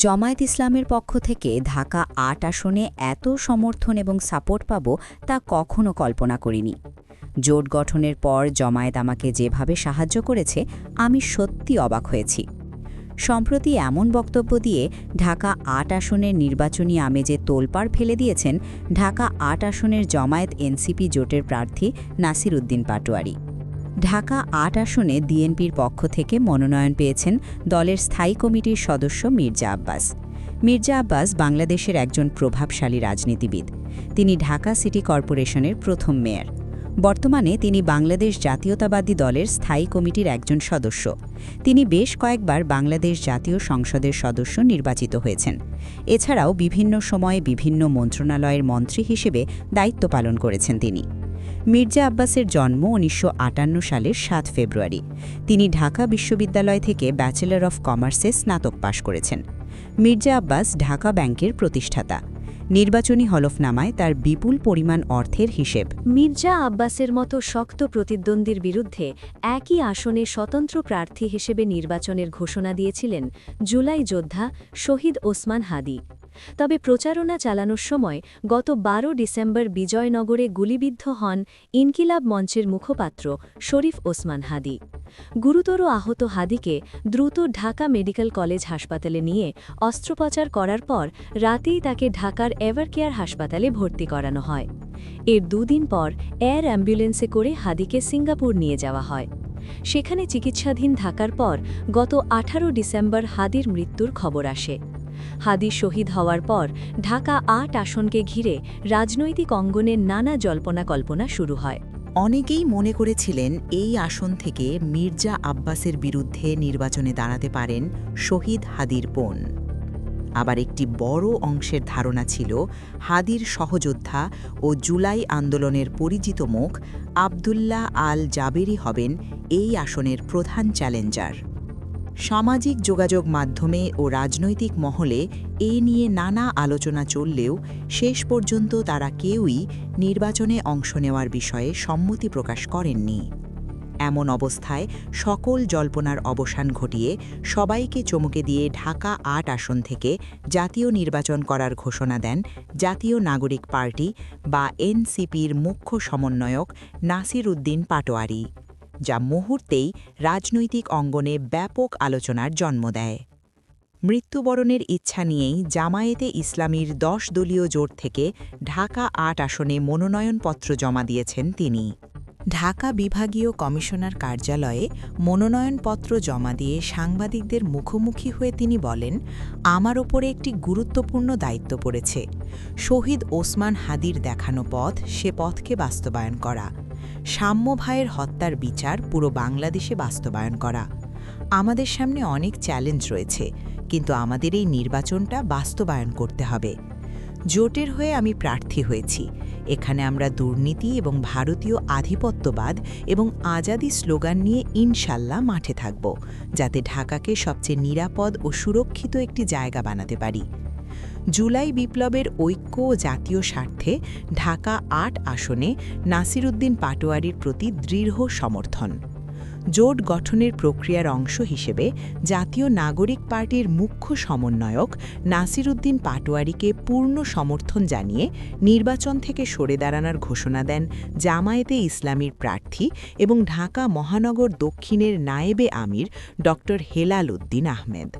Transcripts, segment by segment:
জামায়াত ইসলামের পক্ষ থেকে ঢাকা ৮ আসনে এত সমর্থন এবং সাপোর্ট পাব তা কখনো কল্পনা করিনি। জোট গঠনের পর জামায়াত আমাকে যেভাবে সাহায্য করেছে আমি সত্যি অবাক হয়েছি। সম্প্রতি এমন বক্তব্য দিয়ে ঢাকা ৮ আসনের নির্বাচনী আমেজে তোলপাড় ফেলে দিয়েছেন ঢাকা ৮ আসনের জামায়াত এনসিপি জোটের প্রার্থী নাসির উদ্দিন পাটোয়ারি। ঢাকা ৮ আসনে ডিএনপির পক্ষ থেকে মনোনয়ন পেয়েছেন দলের স্থায়ী কমিটির সদস্য মির্জা আব্বাস। মির্জা আব্বাস বাংলাদেশের একজন প্রভাবশালী রাজনীতিবিদ। তিনি ঢাকা সিটি কর্পোরেশনের প্রথম মেয়র। বর্তমানে তিনি বাংলাদেশ জাতীয়তাবাদী দলের স্থায়ী কমিটির একজন সদস্য। তিনি বেশ কয়েকবার বাংলাদেশ জাতীয় সংসদের সদস্য নির্বাচিত হয়েছেন। এছাড়াও বিভিন্ন সময়ে বিভিন্ন মন্ত্রণালয়ের মন্ত্রী হিসেবে দায়িত্ব পালন করেছেন তিনি। মির্জা আব্বাসের জন্ম ১৯৫৮ সালের ৭ ফেব্রুয়ারি। তিনি ঢাকা বিশ্ববিদ্যালয় থেকে ব্যাচেলর অফ কমার্সে স্নাতক পাশ করেছেন। মির্জা আব্বাস ঢাকা ব্যাংকের প্রতিষ্ঠাতা। নির্বাচনী হলফনামায় তার বিপুল পরিমাণ অর্থের হিসেব। মির্জা আব্বাসের মতো শক্ত প্রতিদ্বন্দ্বীর বিরুদ্ধে একই আসনে স্বতন্ত্র প্রার্থী হিসেবে নির্বাচনের ঘোষণা দিয়েছিলেন জুলাই যোদ্ধা শহীদ ওসমান হাদি। তবে প্রচারণা চালানোর সময় গত ১২ ডিসেম্বর বিজয়নগরে গুলিবিদ্ধ হন ইনকিলাব মঞ্চের মুখপাত্র শরীফ ওসমান হাদি। গুরুতর আহত হাদিকে দ্রুত ঢাকা মেডিকেল কলেজ হাসপাতালে নিয়ে অস্ত্রোপচার করার পর রাতেই তাকে ঢাকার এভারকেয়ার হাসপাতালে ভর্তি করানো হয়। এর দুদিন পর এয়ার অ্যাম্বুলেন্সে করে হাদিকে সিঙ্গাপুর নিয়ে যাওয়া হয়। সেখানে চিকিৎসাধীন থাকার পর গত ১৮ ডিসেম্বর হাদির মৃত্যুর খবর আসে। হাদি শহীদ হওয়ার পর ঢাকা ৮ আসনকে ঘিরে রাজনৈতিক অঙ্গনে নানা জল্পনা কল্পনা শুরু হয়। অনেকেই মনে করেছিলেন এই আসন থেকে মির্জা আব্বাসের বিরুদ্ধে নির্বাচনে দাঁড়াতে পারেন শহীদ হাদির বোন। আবার একটি বড় অংশের ধারণা ছিল হাদির সহযোদ্ধা ও জুলাই আন্দোলনের পরিচিত মুখ আবদুল্লাহ আল জাবেরি হবেন এই আসনের প্রধান চ্যালেঞ্জার। সামাজিক যোগাযোগ মাধ্যমে ও রাজনৈতিক মহলে এ নিয়ে নানা আলোচনা চললেও শেষ পর্যন্ত তারা কেউই নির্বাচনে অংশ নেওয়ার বিষয়ে সম্মতি প্রকাশ করেননি। এমন অবস্থায় সকল জল্পনার অবসান ঘটিয়ে সবাইকে চমকে দিয়ে ঢাকা ৮ আসন থেকে জাতীয় নির্বাচন করার ঘোষণা দেন জাতীয় নাগরিক পার্টি বা এনসিপির মুখ্য সমন্বয়ক নাসির উদ্দিন পাটোয়ারি, যা মুহূর্তেই রাজনৈতিক অঙ্গনে ব্যাপক আলোচনার জন্ম দেয়। মৃত্যুবরণের ইচ্ছা নিয়েই জামায়াতে ইসলামীর ১০ দলীয় জোট থেকে ঢাকা ৮ আসনে মনোনয়নপত্র জমা দিয়েছেন তিনি। ঢাকা বিভাগীয় কমিশনার কার্যালয়ে মনোনয়নপত্র জমা দিয়ে সাংবাদিকদের মুখোমুখি হয়ে তিনি বলেন, আমার ওপরে একটি গুরুত্বপূর্ণ দায়িত্ব পড়েছে। শহীদ ওসমান হাদির দেখানো পথ, সে পথকে বাস্তবায়ন করা। সাম্য ভাইয়ের হত্যার বিচার পুরো বাংলাদেশে বাস্তবায়ন করা। আমাদের সামনে অনেক চ্যালেঞ্জ রয়েছে, কিন্তু আমাদের এই নির্বাচনটা বাস্তবায়ন করতে হবে। জোটের হয়ে আমি প্রার্থী হয়েছি। এখানে আমরা দুর্নীতি এবং ভারতীয় আধিপত্যবাদ এবং আজাদি স্লোগান নিয়ে ইনশাল্লাহ মাঠে থাকব, যাতে ঢাকাকে সবচেয়ে নিরাপদ ও সুরক্ষিত একটি জায়গা বানাতে পারি। জুলাই বিপ্লবের ঐক্য ও জাতীয় স্বার্থে ঢাকা ৮ আসনে নাসির উদ্দিন পাটোয়ারির প্রতি দৃঢ় সমর্থন। জোট গঠনের প্রক্রিয়ার অংশ হিসেবে জাতীয় নাগরিক পার্টির মুখ্য সমন্বয়ক নাসির উদ্দিন পাটোয়ারিকে পূর্ণ সমর্থন জানিয়ে নির্বাচন থেকে সরে দাঁড়ানোর ঘোষণা দেন জামায়াতে ইসলামীর প্রার্থী এবং ঢাকা মহানগর দক্ষিণের নায়েবে আমির ড. হেলাল উদ্দিন আহমেদ।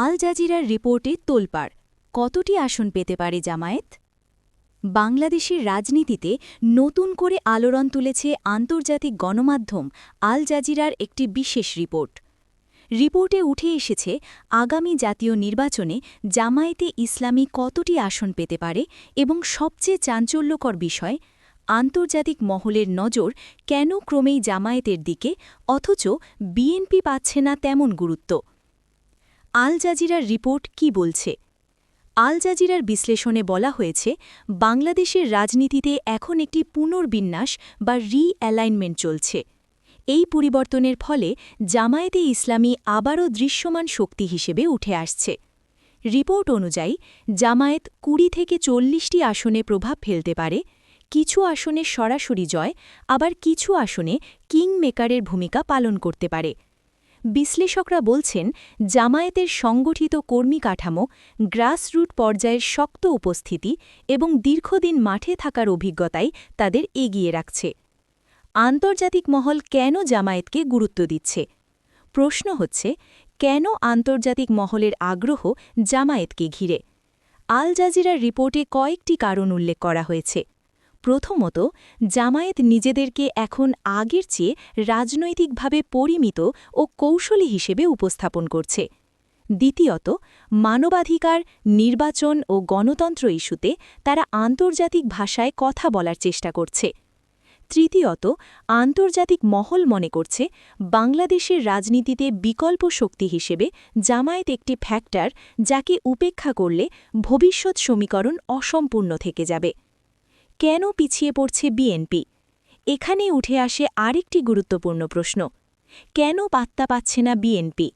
আল জাজিরার রিপোর্টে তোলপাড়, কতটি আসন পেতে পারে জামায়াত? বাংলাদেশের রাজনীতিতে নতুন করে আলোড়ন তুলেছে আন্তর্জাতিক গণমাধ্যম আল জাজিরার একটি বিশেষ রিপোর্ট। রিপোর্টে উঠে এসেছে আগামী জাতীয় নির্বাচনে জামায়াতে ইসলামী কতটি আসন পেতে পারে এবং সবচেয়ে চাঞ্চল্যকর বিষয়, আন্তর্জাতিক মহলের নজর কেন ক্রমেই জামায়াতের দিকে, অথচ বিএনপি পাচ্ছে না তেমন গুরুত্ব। আল জাজিরার রিপোর্ট কি বলছে? আল জাজিরার বিশ্লেষণে বলা হয়েছে, বাংলাদেশের রাজনীতিতে এখন একটি পুনর্বিন্যাস বা রি-অ্যালাইনমেন্ট চলছে। এই পরিবর্তনের ফলে জামায়াতে ইসলামী আবারও দৃশ্যমান শক্তি হিসেবে উঠে আসছে। রিপোর্ট অনুযায়ী জামায়াত ২০ থেকে ৪০টি আসনে প্রভাব ফেলতে পারে। কিছু আসনে সরাসরি জয়, আবার কিছু আসনে কিং মেকারের ভূমিকা পালন করতে পারে। বিশ্লেষকরা বলছেন জামায়াতের সংগঠিত কর্মী কাঠামো, গ্রাসরুট পর্যায়ের শক্ত উপস্থিতি এবং দীর্ঘদিন মাঠে থাকার অভিজ্ঞতাই তাদের এগিয়ে রাখছে। আন্তর্জাতিক মহল কেন জামায়াতকে গুরুত্ব দিচ্ছে? প্রশ্ন হচ্ছে, কেন আন্তর্জাতিক মহলের আগ্রহ জামায়াতকে ঘিরে? আল জাজিরার রিপোর্টে কয়েকটি কারণ উল্লেখ করা হয়েছে। প্রথমত, জামায়াত নিজেদেরকে এখন আগের চেয়ে রাজনৈতিকভাবে পরিমিত ও কৌশলী হিসেবে উপস্থাপন করছে। দ্বিতীয়ত, মানবাধিকার, নির্বাচন ও গণতন্ত্র ইস্যুতে তারা আন্তর্জাতিক ভাষায় কথা বলার চেষ্টা করছে। তৃতীয়ত, আন্তর্জাতিক মহল মনে করছে বাংলাদেশের রাজনীতিতে বিকল্প শক্তি হিসেবে জামায়াত একটি ফ্যাক্টর, যাকে উপেক্ষা করলে ভবিষ্যৎ সমীকরণ অসম্পূর্ণ থেকে যাবে। কেন পিছিয়ে পড়ছে বিএনপি? এখানে উঠে আসে আরেকটি গুরুত্বপূর্ণ প্রশ্ন, কেন পাত্তা পাচ্ছে না বিএনপি?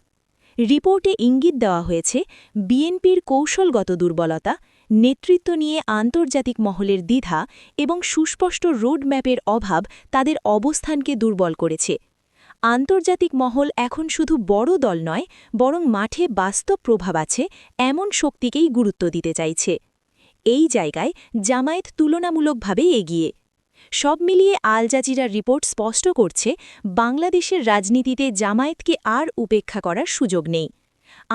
রিপোর্টে ইঙ্গিত দেওয়া হয়েছে বিএনপির কৌশলগত দুর্বলতা, নেতৃত্ব নিয়ে আন্তর্জাতিক মহলের দ্বিধা এবং সুস্পষ্ট রোডম্যাপের অভাব তাদের অবস্থানকে দুর্বল করেছে। আন্তর্জাতিক মহল এখন শুধু বড় দল নয়, বরং মাঠে বাস্তব প্রভাব আছে এমন শক্তিকেই গুরুত্ব দিতে চাইছে। এই জায়গায় জামায়াত তুলনামূলকভাবে এগিয়ে। সব মিলিয়ে আল জাজিরার রিপোর্ট স্পষ্ট করছে বাংলাদেশের রাজনীতিতে জামায়াতকে আর উপেক্ষা করার সুযোগ নেই।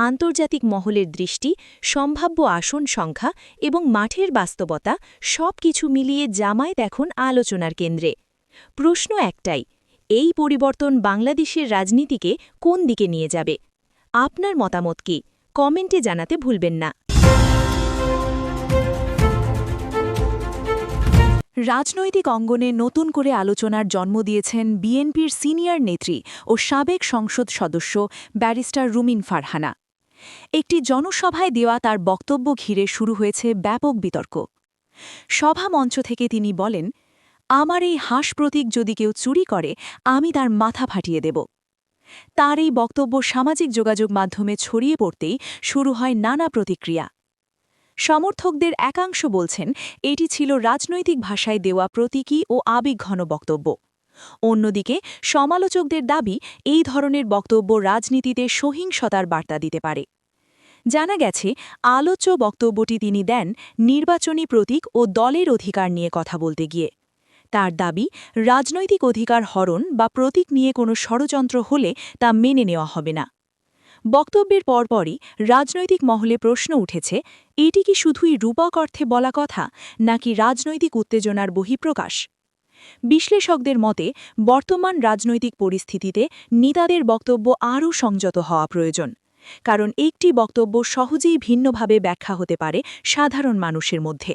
আন্তর্জাতিক মহলের দৃষ্টি, সম্ভাব্য আসন সংখ্যা এবং মাঠের বাস্তবতা সব কিছু মিলিয়ে জামায়াত এখন আলোচনার কেন্দ্রে। প্রশ্ন একটাই, এই পরিবর্তন বাংলাদেশের রাজনীতিকে কোন দিকে নিয়ে যাবে? আপনার মতামত কি? কমেন্টে জানাতে ভুলবেন না। রাজনৈতিক অঙ্গনে নতুন করে আলোচনার জন্ম দিয়েছেন বিএনপির সিনিয়র নেত্রী ও সাবেক সংসদ সদস্য ব্যারিস্টার রুমিন ফারহানা। একটি জনসভায় দেওয়া তার বক্তব্য ঘিরে শুরু হয়েছে ব্যাপক বিতর্ক। সভা মঞ্চ থেকে তিনি বলেন, আমার এই হাঁস প্রতীক যদি কেউ চুরি করে, আমি তার মাথা ফাটিয়ে দেব। তার এই বক্তব্য সামাজিক যোগাযোগ মাধ্যমে ছড়িয়ে পড়তেই শুরু হয় নানা প্রতিক্রিয়া। সমর্থকদের একাংশ বলছেন এটি ছিল রাজনৈতিক ভাষায় দেওয়া প্রতীকী ও আবেগঘন বক্তব্য। অন্যদিকে সমালোচকদের দাবি, এই ধরনের বক্তব্য রাজনীতিতে সহিংসতার বার্তা দিতে পারে। জানা গেছে, আলোচ্য বক্তব্যটি তিনি দেন নির্বাচনী প্রতীক ও দলের অধিকার নিয়ে কথা বলতে গিয়ে। তার দাবি, রাজনৈতিক অধিকার হরণ বা প্রতীক নিয়ে কোনো ষড়যন্ত্র হলে তা মেনে নেওয়া হবে না। বক্তব্যের পরপরই রাজনৈতিক মহলে প্রশ্ন উঠেছে, এটি কি শুধুই রূপক অর্থে বলা কথা, নাকি রাজনৈতিক উত্তেজনার বহিঃপ্রকাশ? বিশ্লেষকদের মতে, বর্তমান রাজনৈতিক পরিস্থিতিতে নেতাদের বক্তব্য আরও সংযত হওয়া প্রয়োজন, কারণ একটি বক্তব্য সহজেই ভিন্নভাবে ব্যাখ্যা হতে পারে সাধারণ মানুষের মধ্যে।